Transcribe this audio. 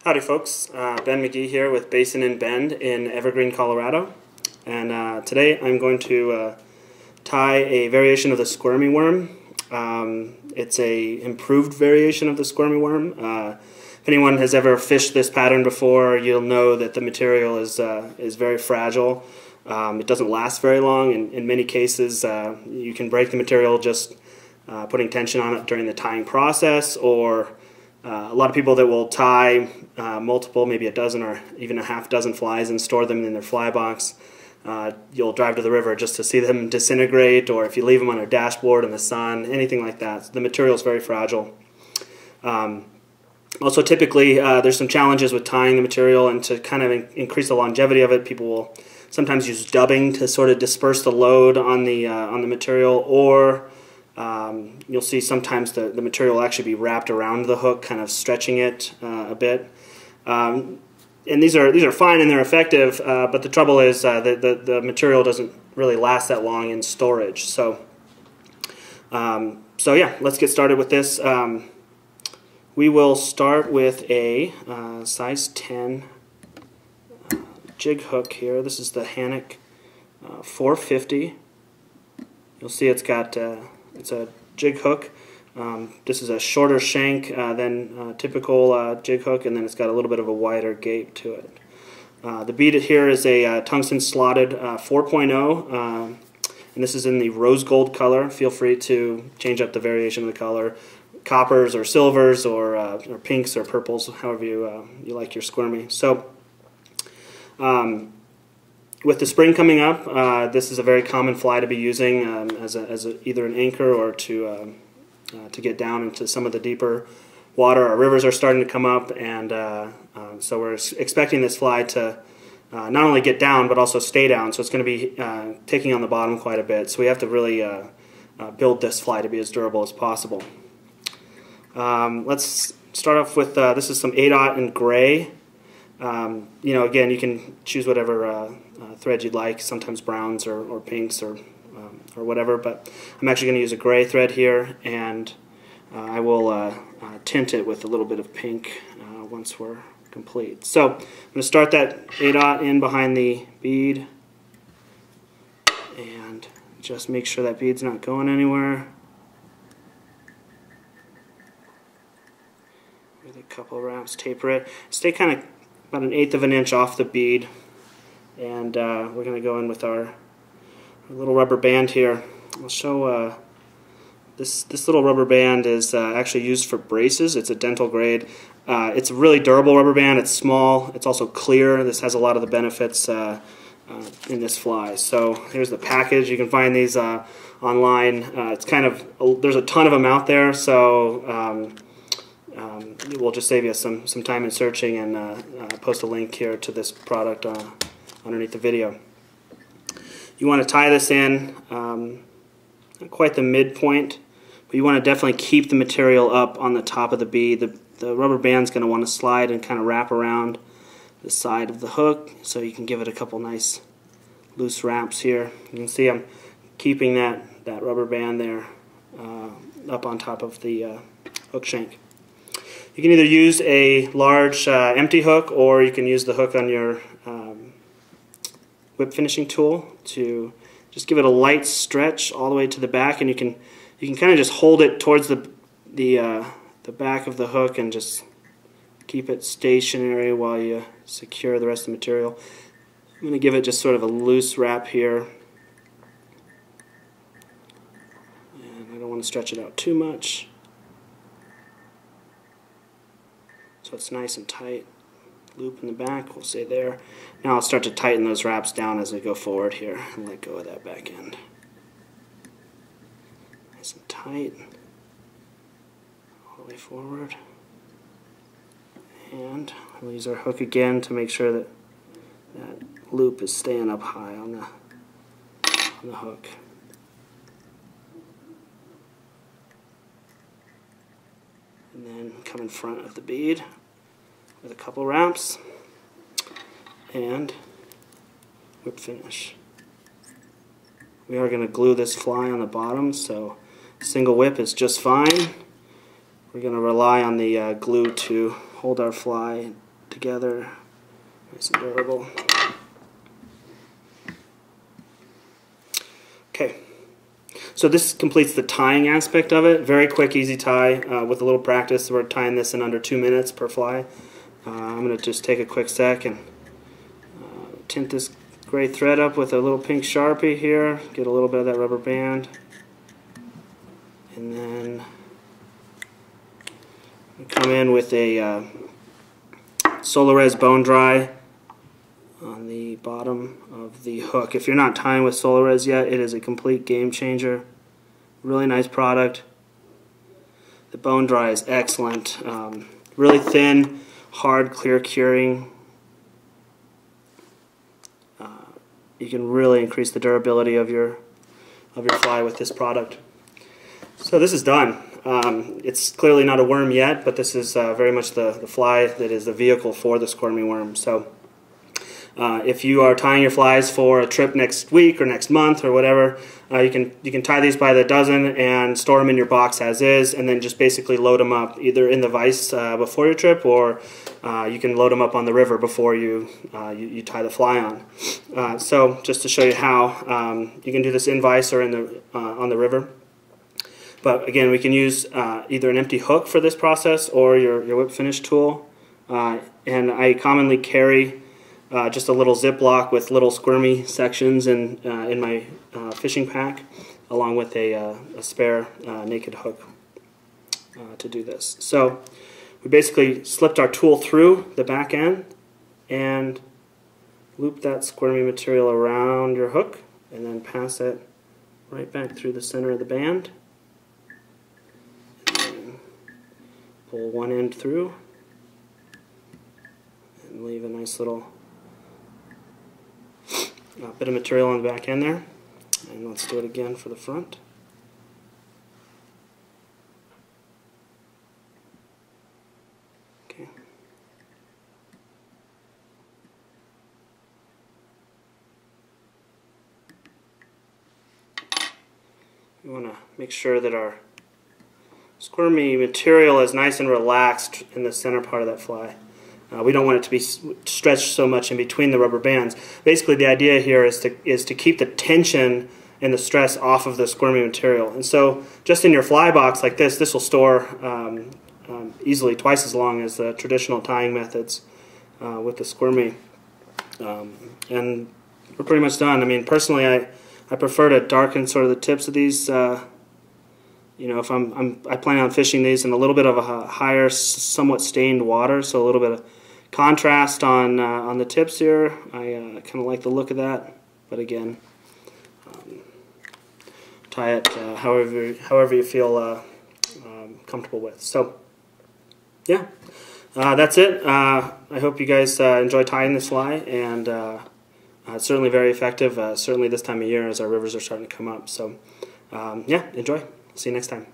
Howdy folks, Ben McGee here with Basin and Bend in Evergreen, Colorado, and today I'm going to tie a variation of the squirmy worm. It's a improved variation of the squirmy worm. If anyone has ever fished this pattern before, you'll know that the material is very fragile. It doesn't last very long. In many cases, you can break the material just putting tension on it during the tying process, or a lot of people that will tie multiple, maybe a dozen or even a half dozen flies and store them in their fly box. You'll drive to the river just to see them disintegrate, or if you leave them on a dashboard in the sun, anything like that. So the material is very fragile. Also, typically, there's some challenges with tying the material, and to kind of increase the longevity of it, people will sometimes use dubbing to sort of disperse the load on the material, or you'll see sometimes the material will actually be wrapped around the hook, kind of stretching it a bit. And these are fine and they're effective, but the trouble is that the material doesn't really last that long in storage. So yeah, let's get started with this. We will start with a size 10 jig hook here. This is the Hannock 450. You'll see it's got it's a jig hook. This is a shorter shank than typical jig hook, and then it's got a little bit of a wider gape to it. The bead here is a tungsten slotted 4.0, and this is in the rose gold color. Feel free to change up the variation of the color. Coppers or silvers or pinks or purples, however you like your squirmy. So with the spring coming up, this is a very common fly to be using as either an anchor or to get down into some of the deeper water. Our rivers are starting to come up, and so we're expecting this fly to not only get down but also stay down. So it's going to be taking on the bottom quite a bit. So we have to really build this fly to be as durable as possible. Let's start off with this is some 8/0 in gray. Again, you can choose whatever thread you'd like, sometimes browns or pinks or whatever, but I'm actually going to use a gray thread here, and I will tint it with a little bit of pink once we're complete. So I'm going to start that 8/0 in behind the bead, and just make sure that bead's not going anywhere. With a couple of wraps, taper it. Stay kind of about 1/8 of an inch off the bead, and we're going to go in with our little rubber band here. I'll show this little rubber band is actually used for braces. It's a dental grade. It's a really durable rubber band. It's small. It's also clear. This has a lot of the benefits in this fly. So here's the package. You can find these online. It's kind of there's a ton of them out there. So we'll just save you some time in searching, and post a link here to this product underneath the video. You want to tie this in not quite the midpoint, but you want to definitely keep the material up on the top of the bead. The rubber band's going to want to slide and kind of wrap around the side of the hook, so you can give it a couple nice loose wraps here. You can see I'm keeping that rubber band there up on top of the hook shank. You can either use a large empty hook, or you can use the hook on your whip finishing tool to just give it a light stretch all the way to the back, and you can kind of just hold it towards the back of the hook and just keep it stationary while you secure the rest of the material. I'm going to give it just sort of a loose wrap here, and I don't want to stretch it out too much, so it's nice and tight. Loop in the back, we'll say there. Now I'll start to tighten those wraps down as we go forward here and let go of that back end. Nice and tight. All the way forward. And we'll use our hook again to make sure that that loop is staying up high on the hook. And then come in front of the bead with a couple wraps, and whip finish. We are going to glue this fly on the bottom, so single whip is just fine. We're going to rely on the glue to hold our fly together, nice and durable. Okay, so this completes the tying aspect of it. Very quick, easy tie with a little practice. We're tying this in under 2 minutes per fly. I'm going to just take a quick sec and tint this gray thread up with a little pink Sharpie here, get a little bit of that rubber band, and then come in with a Solarez bone dry on the bottom of the hook. If you're not tying with Solarez yet, it is a complete game changer. Really nice product. The bone dry is excellent. Really thin, hard, clear curing. You can really increase the durability of your fly with this product. So this is done. It's clearly not a worm yet, but this is very much the fly that is the vehicle for the squirmy worm. So if you are tying your flies for a trip next week or next month or whatever, you can tie these by the dozen and store them in your box as is, and then just basically load them up either in the vise before your trip, or you can load them up on the river before you tie the fly on. So just to show you how, you can do this in vise or in the on the river. But again, we can use either an empty hook for this process or your whip finish tool. And I commonly carry just a little Ziploc with little squirmy sections in my fishing pack, along with a spare naked hook to do this. So we basically slipped our tool through the back end and loop that squirmy material around your hook, and then pass it right back through the center of the band. Pull one end through and leave a nice little bit of material on the back end there. And let's do it again for the front. Okay. We want to make sure that our squirmy material is nice and relaxed in the center part of that fly. We don't want it to be stretched so much in between the rubber bands. Basically, the idea here is to keep the tension and the stress off of the squirmy material. And so, just in your fly box like this will store easily twice as long as the traditional tying methods with the squirmy. And we're pretty much done. I mean, personally, I prefer to darken sort of the tips of these. You know, if I plan on fishing these in a little bit of a higher, somewhat stained water, so a little bit of contrast on the tips here. I kind of like the look of that, but again, tie it however you feel comfortable with. So, yeah, that's it. I hope you guys enjoy tying this fly, and it's certainly very effective. Certainly this time of year as our rivers are starting to come up. So, yeah, enjoy. See you next time.